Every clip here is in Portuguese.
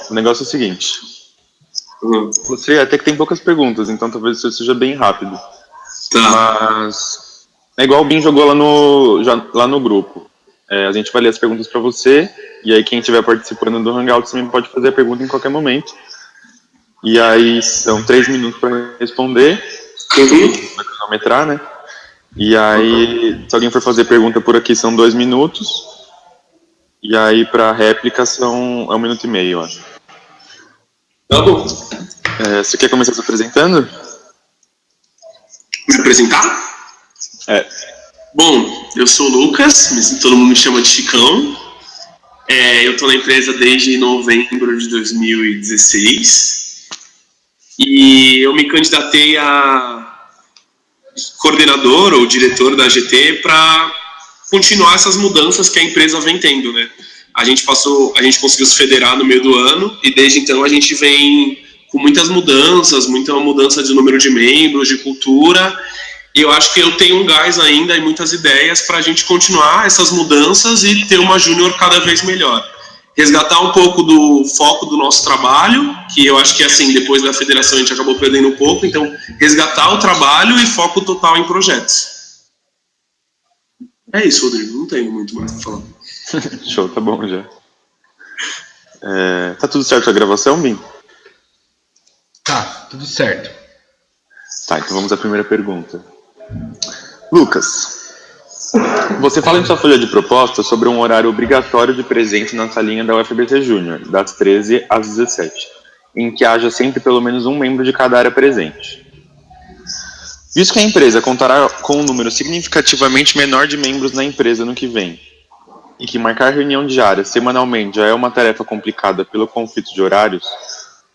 o negócio é o seguinte. Você até que tem poucas perguntas, então talvez isso seja bem rápido. Tá. Mas é igual o Bin jogou lá no grupo. A gente vai ler as perguntas para você, e aí quem estiver participando do Hangout também pode fazer a pergunta em qualquer momento. E aí são 3 minutos para responder, vai cronometrar, né? E aí, se alguém for fazer pergunta por aqui, são 2 minutos. E aí, para réplica, é 1 minuto e meio, eu acho. Tá bom. Você quer começar se apresentando? Me apresentar? Bom, eu sou o Lucas, todo mundo me chama de Chicão. Eu estou na empresa desde novembro de 2016. E eu me candidatei a coordenador ou diretor da GT para continuar essas mudanças que a empresa vem tendo, né? A gente conseguiu se federar no meio do ano e desde então a gente vem com muita mudança de número de membros, de cultura, e eu acho que eu tenho um gás ainda e muitas ideias para a gente continuar essas mudanças e ter uma júnior cada vez melhor. Resgatar um pouco do foco do nosso trabalho, que eu acho que assim, depois da federação a gente acabou perdendo um pouco, então resgatar o trabalho e foco total em projetos. É isso, Rodrigo, não tenho muito mais para falar. Show, tá bom já. Tá tudo certo a gravação, Bin? Tá, tudo certo. Tá, então vamos à primeira pergunta. Lucas, você fala em sua folha de proposta sobre um horário obrigatório de presença na salinha da UFBT Júnior, das 13 às 17, em que haja sempre pelo menos um membro de cada área presente. Visto que a empresa contará com um número significativamente menor de membros na empresa no que vem, e que marcar reunião diária semanalmente já é uma tarefa complicada pelo conflito de horários,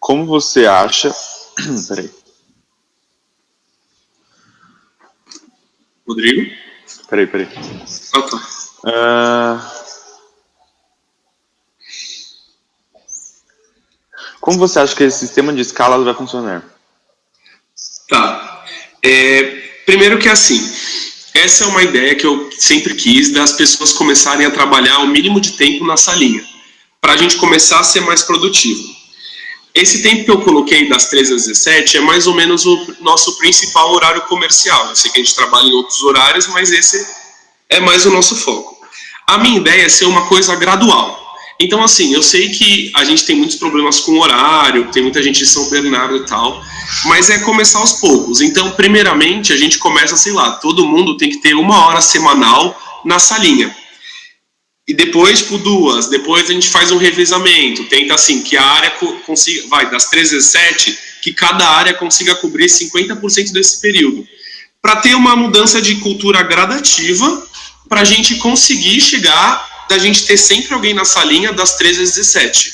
como você acha... Peraí. Rodrigo? Peraí. Tá. Como você acha que esse sistema de escalas vai funcionar? Tá. Primeiro que assim, essa é uma ideia que eu sempre quis, das pessoas começarem a trabalhar o mínimo de tempo na salinha, para a gente começar a ser mais produtivo. Esse tempo que eu coloquei das 13 às 17 é mais ou menos o nosso principal horário comercial. Eu sei que a gente trabalha em outros horários, mas esse é mais o nosso foco. A minha ideia é ser uma coisa gradual. Então, assim, eu sei que a gente tem muitos problemas com o horário, tem muita gente de São Bernardo e tal, mas é começar aos poucos. Então, primeiramente, a gente começa, sei lá, todo mundo tem que ter 1 hora semanal na salinha. E depois, tipo, 2. Depois a gente faz um revezamento. Tenta, assim, que a área consiga... das 13 às 17, que cada área consiga cobrir 50% desse período. Para ter uma mudança de cultura gradativa, para a gente conseguir chegar, da gente ter sempre alguém na salinha das 13 às 17.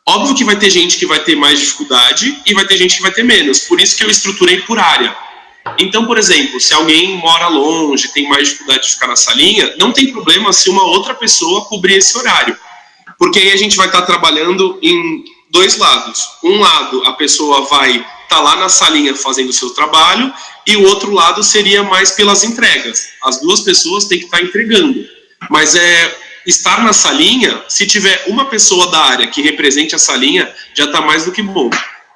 Óbvio que vai ter gente que vai ter mais dificuldade e vai ter gente que vai ter menos. Por isso que eu estruturei por área. Então, por exemplo, se alguém mora longe, tem mais dificuldade de ficar na salinha, não tem problema se uma outra pessoa cobrir esse horário. Porque aí a gente vai estar trabalhando em 2 lados. Um lado, a pessoa vai estar lá na salinha fazendo o seu trabalho, e o outro lado seria mais pelas entregas. As 2 pessoas têm que estar entregando. Mas estar na salinha, se tiver uma pessoa da área que represente a salinha, já está mais do que bom.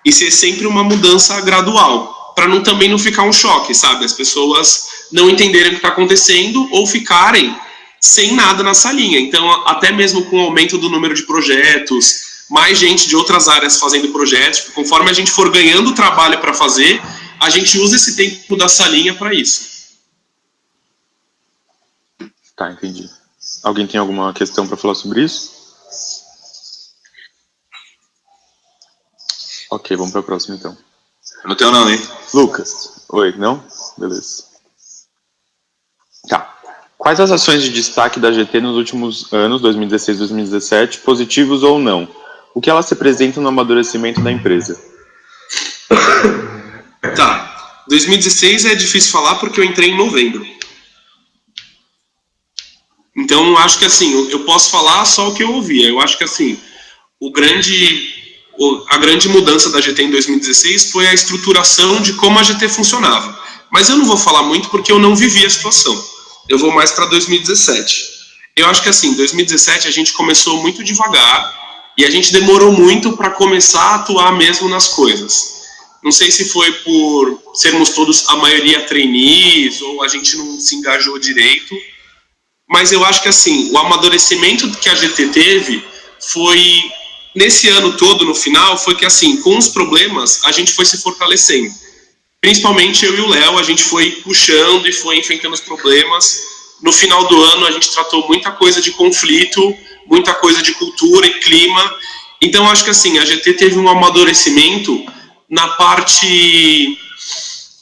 E ser sempre uma mudança gradual, para também não ficar um choque, sabe? As pessoas não entenderem o que está acontecendo ou ficarem sem nada na salinha. Então, até mesmo com o aumento do número de projetos, mais gente de outras áreas fazendo projetos, conforme a gente for ganhando trabalho para fazer, a gente usa esse tempo da salinha para isso. Tá, entendi. Alguém tem alguma questão para falar sobre isso? Ok, vamos para a próxima então. Não tenho não, hein? Lucas. Oi, não? Beleza. Tá. Quais as ações de destaque da GT nos últimos anos, 2016 e 2017, positivos ou não? O que elas representam no amadurecimento da empresa? Tá. 2016 é difícil falar porque eu entrei em novembro. Então, acho que assim, eu posso falar só o que eu ouvi. Eu acho que assim, a grande mudança da GT em 2016 foi a estruturação de como a GT funcionava. Mas eu não vou falar muito porque eu não vivi a situação. Eu vou mais para 2017. Eu acho que assim, em 2017 a gente começou muito devagar, E a gente demorou muito para começar a atuar mesmo nas coisas. Não sei se foi por sermos todos, a maioria, trainees, ou a gente não se engajou direito, mas eu acho que assim, o amadurecimento que a GT teve foi, nesse ano todo, no final, foi que assim, com os problemas, a gente foi se fortalecendo. Principalmente eu e o Léo, a gente foi puxando e foi enfrentando os problemas. No final do ano, a gente tratou muita coisa de conflito, muita coisa de cultura e clima. Então, acho que assim, a GT teve um amadurecimento na parte,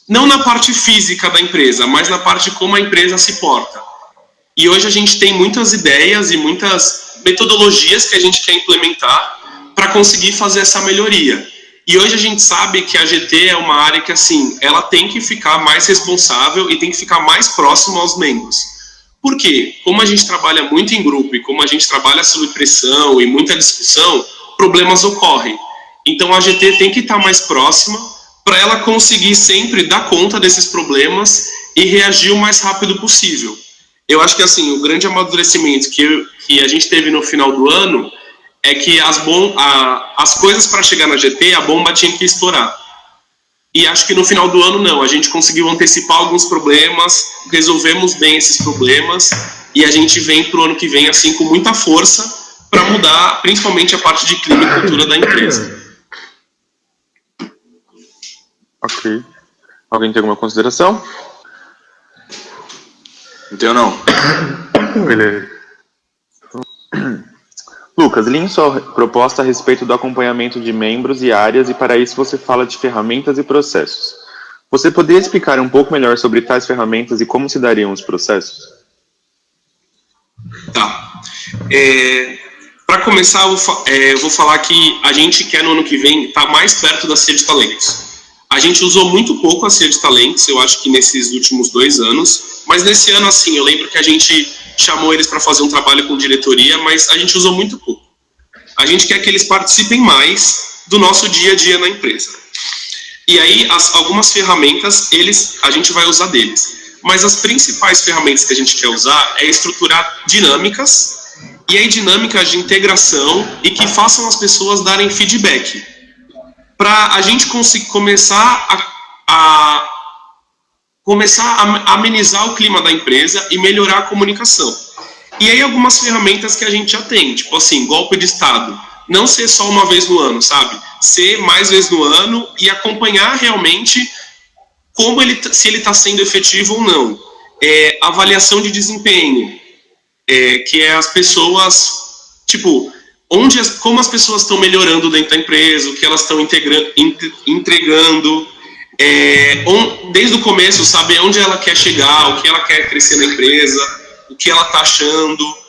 não na parte física da empresa, mas na parte como a empresa se porta. E hoje a gente tem muitas ideias e muitas metodologias que a gente quer implementar para conseguir fazer essa melhoria. E hoje a gente sabe que a GT é uma área que, assim, ela tem que ficar mais responsável e tem que ficar mais próximo aos membros. Por quê? Como a gente trabalha muito em grupo e como a gente trabalha sob pressão e muita discussão, problemas ocorrem. Então a GT tem que estar mais próxima para ela conseguir sempre dar conta desses problemas e reagir o mais rápido possível. Eu acho que, assim, o grande amadurecimento que a gente teve no final do ano é que as coisas para chegar na GT, a bomba tinha que estourar. E acho que no final do ano não, a gente conseguiu antecipar alguns problemas, resolvemos bem esses problemas, e a gente vem para o ano que vem assim com muita força para mudar principalmente a parte de clima e cultura da empresa. Ok. Alguém tem alguma consideração? Não tenho, não. Beleza. Lucas, linhe sua proposta a respeito do acompanhamento de membros e áreas, e para isso você fala de ferramentas e processos. Você poderia explicar um pouco melhor sobre tais ferramentas e como se dariam os processos? Tá. Para começar, eu vou falar que a gente quer no ano que vem estar mais perto da Cia de Talentos. A gente usou muito pouco a Cia de Talentos, eu acho que nesses últimos 2 anos, mas nesse ano, assim, eu lembro que a gente chamou eles para fazer um trabalho com diretoria, mas a gente usou muito pouco. A gente quer que eles participem mais do nosso dia a dia na empresa. E aí, algumas ferramentas, a gente vai usar deles. Mas as principais ferramentas que a gente quer usar é estruturar dinâmicas, e aí dinâmicas de integração e que façam as pessoas darem feedback. Para a gente conseguir começar a amenizar o clima da empresa e melhorar a comunicação. E aí algumas ferramentas que a gente já tem, tipo assim, golpe de estado. Não ser só uma vez no ano, sabe? Ser mais vezes no ano e acompanhar realmente se ele está sendo efetivo ou não. Avaliação de desempenho, que é as pessoas, tipo, como as pessoas estão melhorando dentro da empresa, o que elas estão entregando, desde o começo, saber onde ela quer chegar, o que ela quer crescer na empresa, o que ela está achando.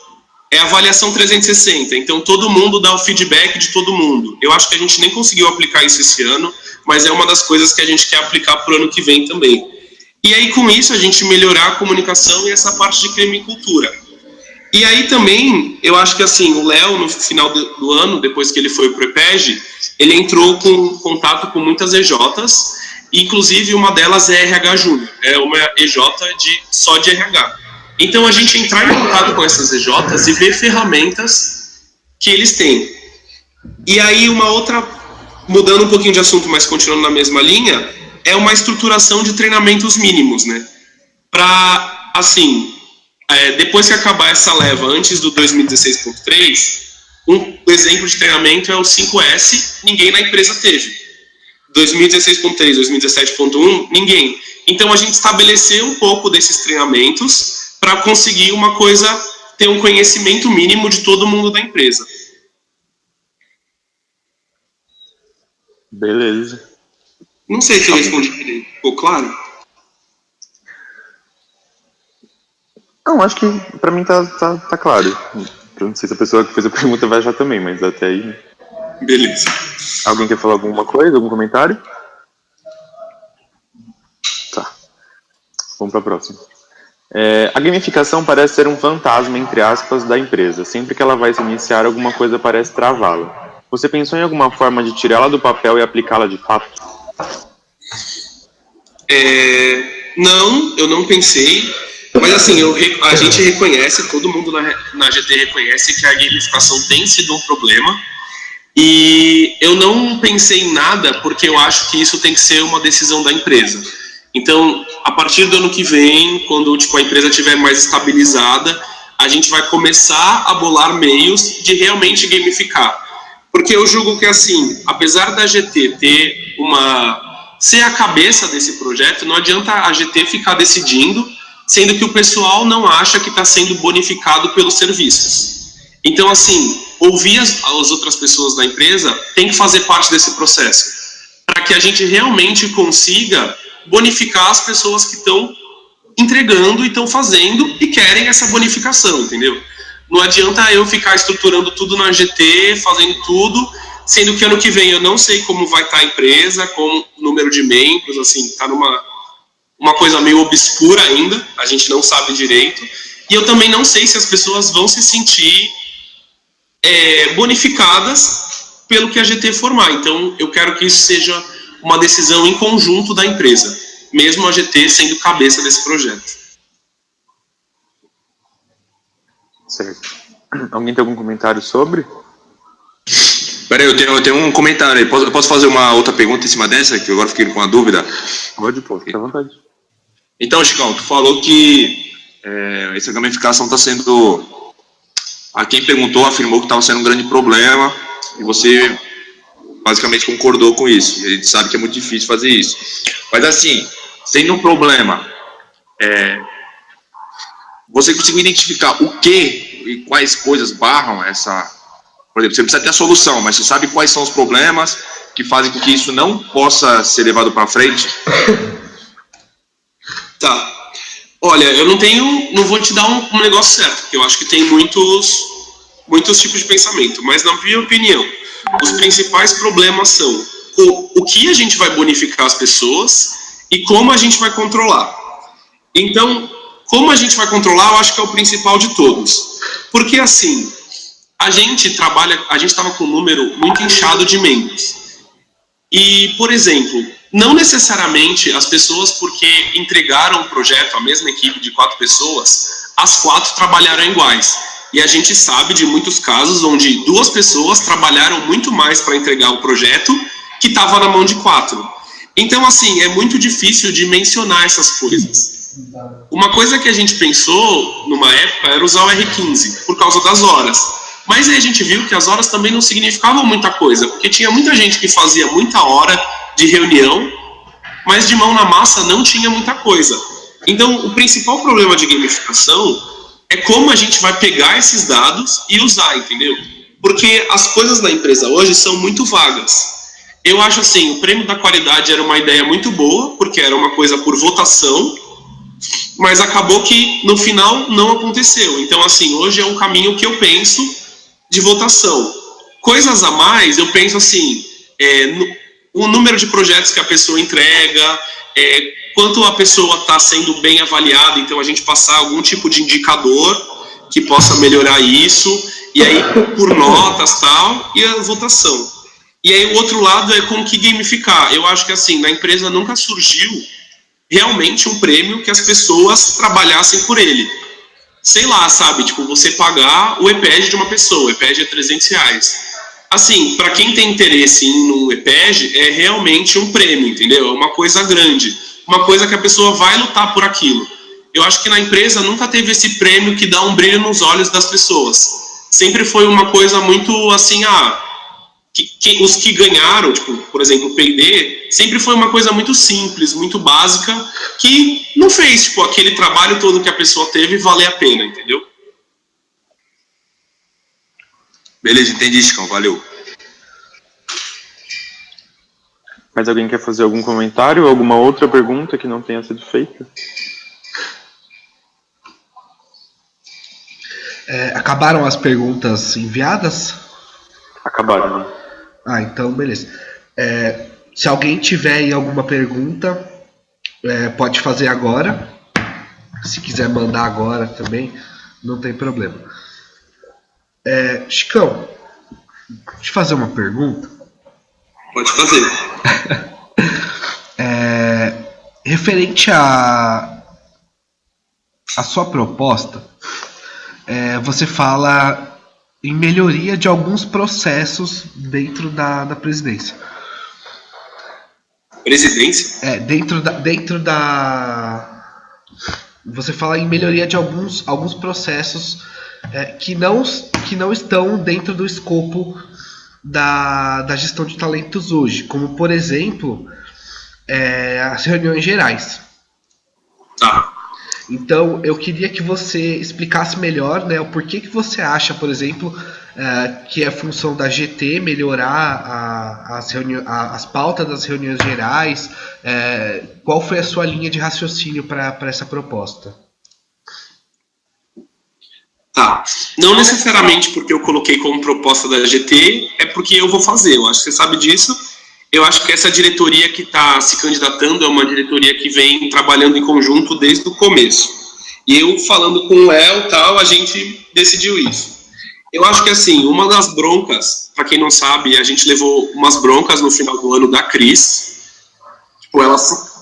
É avaliação 360, então todo mundo dá o feedback de todo mundo. Eu acho que a gente nem conseguiu aplicar isso esse ano, mas é uma das coisas que a gente quer aplicar para o ano que vem também. E aí com isso a gente melhorar a comunicação e essa parte de clima e cultura. E aí também, eu acho que assim, o Léo, no final do ano, depois que ele foi para o EPEG, ele entrou com contato com muitas EJs, inclusive uma delas é RH Júnior, é uma EJ só de RH. Então a gente entrar em contato com essas EJs e ver ferramentas que eles têm. E aí uma outra, mudando um pouquinho de assunto, mas continuando na mesma linha, é uma estruturação de treinamentos mínimos, né? Para, assim, depois que acabar essa leva, antes do 2016.3, um exemplo de treinamento é o 5S, ninguém na empresa teve. 2016.3, 2017.1, ninguém. Então a gente estabeleceu um pouco desses treinamentos para conseguir uma coisa, ter um conhecimento mínimo de todo mundo da empresa. Beleza. Não sei se eu respondi direito. Ficou claro? Não, acho que pra mim tá claro. Eu não sei se a pessoa que fez a pergunta vai achar também, mas até aí... Beleza. Alguém quer falar alguma coisa, algum comentário? Tá. Vamos pra próxima. A gamificação parece ser um fantasma, entre aspas, da empresa. Sempre que ela vai se iniciar, alguma coisa parece travá-la. Você pensou em alguma forma de tirá-la do papel e aplicá-la de fato? Não, eu não pensei. Mas assim, a gente reconhece, todo mundo na GT reconhece que a gamificação tem sido um problema. E eu não pensei em nada porque eu acho que isso tem que ser uma decisão da empresa. Então, a partir do ano que vem, quando a empresa estiver mais estabilizada, a gente vai começar a bolar meios de realmente gamificar. Porque eu julgo que, assim, apesar da GT ser a cabeça desse projeto, não adianta a GT ficar decidindo, sendo que o pessoal não acha que está sendo bonificado pelos serviços. Então, assim, ouvir as outras pessoas da empresa tem que fazer parte desse processo, para que a gente realmente consiga bonificar as pessoas que estão entregando e estão fazendo e querem essa bonificação, entendeu? Não adianta eu ficar estruturando tudo na GT, fazendo tudo, sendo que ano que vem eu não sei como vai estar a empresa, como o número de membros, assim, está uma coisa meio obscura ainda, a gente não sabe direito, e eu também não sei se as pessoas vão se sentir bonificadas pelo que a GT formar. Então, eu quero que isso seja uma decisão em conjunto da empresa, mesmo a GT sendo cabeça desse projeto. Certo. Alguém tem algum comentário sobre? Peraí, eu tenho um comentário aí. Posso fazer uma outra pergunta em cima dessa, que eu agora fiquei com uma dúvida? Pode, pô, fica à vontade. Então, Chicão, tu falou que essa gamificação está sendo... A quem perguntou afirmou que estava sendo um grande problema e você basicamente concordou com isso. A gente sabe que é muito difícil fazer isso. Mas assim, sendo um problema, você conseguiu identificar o que e quais coisas barram essa... Por exemplo, você precisa ter a solução, mas você sabe quais são os problemas que fazem com que isso não possa ser levado para frente? Tá. Olha, eu não vou te dar um negócio certo, porque eu acho que tem muitos tipos de pensamento, mas na minha opinião, os principais problemas são o que a gente vai bonificar as pessoas e como a gente vai controlar. Então, como a gente vai controlar, eu acho que é o principal de todos. Porque assim, a gente estava com um número muito inchado de membros. E, por exemplo, não necessariamente as pessoas, porque entregaram o projeto, a mesma equipe de 4 pessoas, as 4 trabalharam iguais. E a gente sabe de muitos casos onde 2 pessoas trabalharam muito mais para entregar o projeto que estava na mão de 4. Então, assim, é muito difícil de mencionar essas coisas. Uma coisa que a gente pensou numa época era usar o R15, por causa das horas. Mas aí a gente viu que as horas também não significavam muita coisa, porque tinha muita gente que fazia muita hora de reunião, mas de mão na massa não tinha muita coisa. Então, o principal problema de gamificação é como a gente vai pegar esses dados e usar, entendeu? Porque as coisas da empresa hoje são muito vagas. Eu acho assim, o prêmio da qualidade era uma ideia muito boa, porque era uma coisa por votação, mas acabou que no final não aconteceu. Então, assim, hoje é um caminho que eu penso de votação. Coisas a mais, eu penso assim, o número de projetos que a pessoa entrega, quanto a pessoa está sendo bem avaliada, então a gente passar algum tipo de indicador que possa melhorar isso, e aí por notas tal, e a votação. E aí o outro lado é como que gamificar. Eu acho que assim, na empresa nunca surgiu realmente um prêmio que as pessoas trabalhassem por ele. Sei lá, sabe, tipo, você pagar o EPEG de uma pessoa, o EPEG é R$300. Assim, para quem tem interesse em um EPEG, é realmente um prêmio, entendeu? É uma coisa grande, uma coisa que a pessoa vai lutar por aquilo. Eu acho que na empresa nunca teve esse prêmio que dá um brilho nos olhos das pessoas. Sempre foi uma coisa muito assim, os que ganharam, tipo, por exemplo, o P&D, sempre foi uma coisa muito simples, muito básica, que não fez, tipo, aquele trabalho todo que a pessoa teve valer a pena, entendeu? Beleza, entendi, Chicão, valeu. Mais alguém quer fazer algum comentário, alguma outra pergunta que não tenha sido feita? Acabaram as perguntas enviadas? Acabaram, né? Então beleza. Se alguém tiver aí alguma pergunta, pode fazer agora. Se quiser mandar agora também, não tem problema. Chicão, deixa eu te fazer uma pergunta. Pode fazer. Referente à sua proposta, você fala em melhoria de alguns processos dentro da presidência. Presidência? Dentro da. Você fala em melhoria de alguns processos que não estão dentro do escopo da gestão de talentos hoje, como por exemplo as reuniões gerais. Tá. Então eu queria que você explicasse melhor, né, o porquê que você acha, por exemplo, que é função da GT melhorar as pautas das reuniões gerais. Qual foi a sua linha de raciocínio para essa proposta? Tá. Não necessariamente porque eu coloquei como proposta da GT, é porque eu vou fazer. Eu acho que você sabe disso. Eu acho que essa diretoria que está se candidatando é uma diretoria que vem trabalhando em conjunto desde o começo. E eu, falando com o El e tal, a gente decidiu isso. Eu acho que, assim, uma das broncas, para quem não sabe, a gente levou umas broncas no final do ano da Cris. Tipo, ela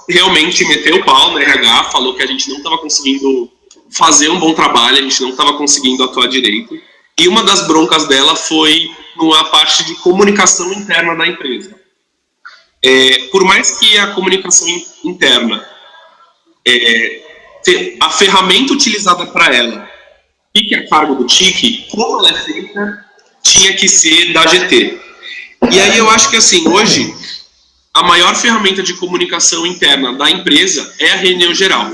realmente meteu o pau no RH, falou que a gente não estava conseguindo fazer um bom trabalho, a gente não estava conseguindo atuar direito. E uma das broncas dela foi numa parte de comunicação interna da empresa. Por mais que a comunicação interna, a ferramenta utilizada para ela fique a cargo do TIC, como ela é feita, tinha que ser da GT. E aí eu acho que, assim, hoje, a maior ferramenta de comunicação interna da empresa é a reunião geral.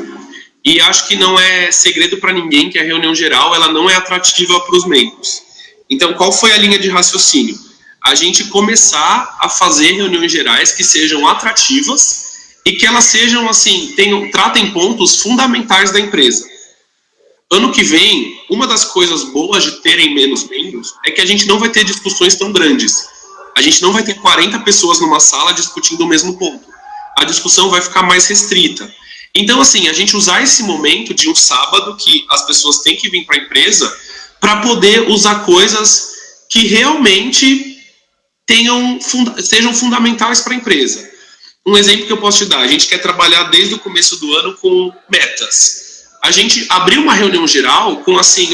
E acho que não é segredo para ninguém que a reunião geral ela não é atrativa para os membros. Então, qual foi a linha de raciocínio? A gente começar a fazer reuniões gerais que sejam atrativas e que elas sejam, assim, tratem pontos fundamentais da empresa. Ano que vem, uma das coisas boas de terem menos membros é que a gente não vai ter discussões tão grandes. A gente não vai ter 40 pessoas numa sala discutindo o mesmo ponto. A discussão vai ficar mais restrita. Então, assim, a gente usar esse momento de um sábado que as pessoas têm que vir para a empresa para poder usar coisas que realmente sejam fundamentais para a empresa. Um exemplo que eu posso te dar, a gente quer trabalhar desde o começo do ano com metas. A gente abriu uma reunião geral com assim,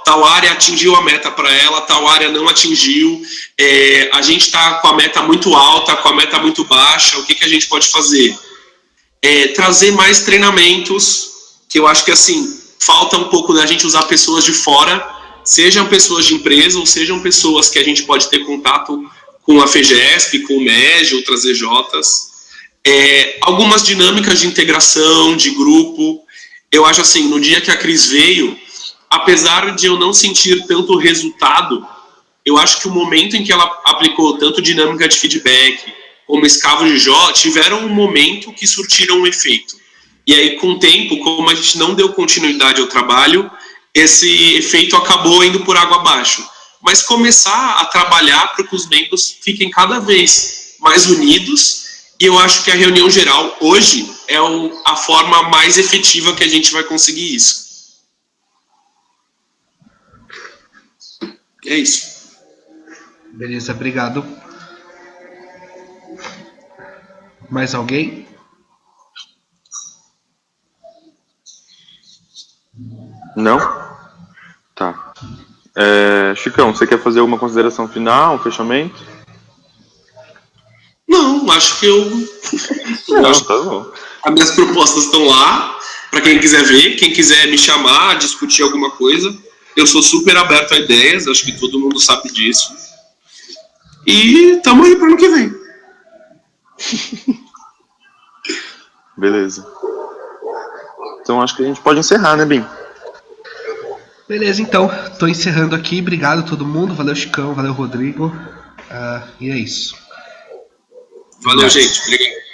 tal área atingiu a meta para ela, tal área não atingiu, a gente está com a meta muito alta, com a meta muito baixa, o que a gente pode fazer? Trazer mais treinamentos, que eu acho que assim, falta um pouco da gente usar pessoas de fora, sejam pessoas de empresa ou sejam pessoas que a gente pode ter contato com a FEGESP, com o MEG, outras EJs. Algumas dinâmicas de integração, de grupo. Eu acho assim, no dia que a Cris veio, apesar de eu não sentir tanto resultado, eu acho que o momento em que ela aplicou tanto dinâmica de feedback como escavo de Jó, tiveram um momento que surtiram um efeito. E aí, com o tempo, como a gente não deu continuidade ao trabalho, esse efeito acabou indo por água abaixo. Mas começar a trabalhar para que os membros fiquem cada vez mais unidos, e eu acho que a reunião geral, hoje, é a forma mais efetiva que a gente vai conseguir isso. É isso. Beleza, obrigado. Mais alguém? Não? Tá. Chicão, você quer fazer alguma consideração final, um fechamento? Não, acho que eu... Tá bom. As minhas propostas estão lá, para quem quiser ver, quem quiser me chamar, discutir alguma coisa. Eu sou super aberto a ideias, acho que todo mundo sabe disso. E tamo aí para ano que vem. Beleza. Então acho que a gente pode encerrar, né, Bim? Beleza, então. Tô encerrando aqui. Obrigado a todo mundo. Valeu, Chicão. Valeu, Rodrigo. E é isso. Valeu, gente. Obrigado.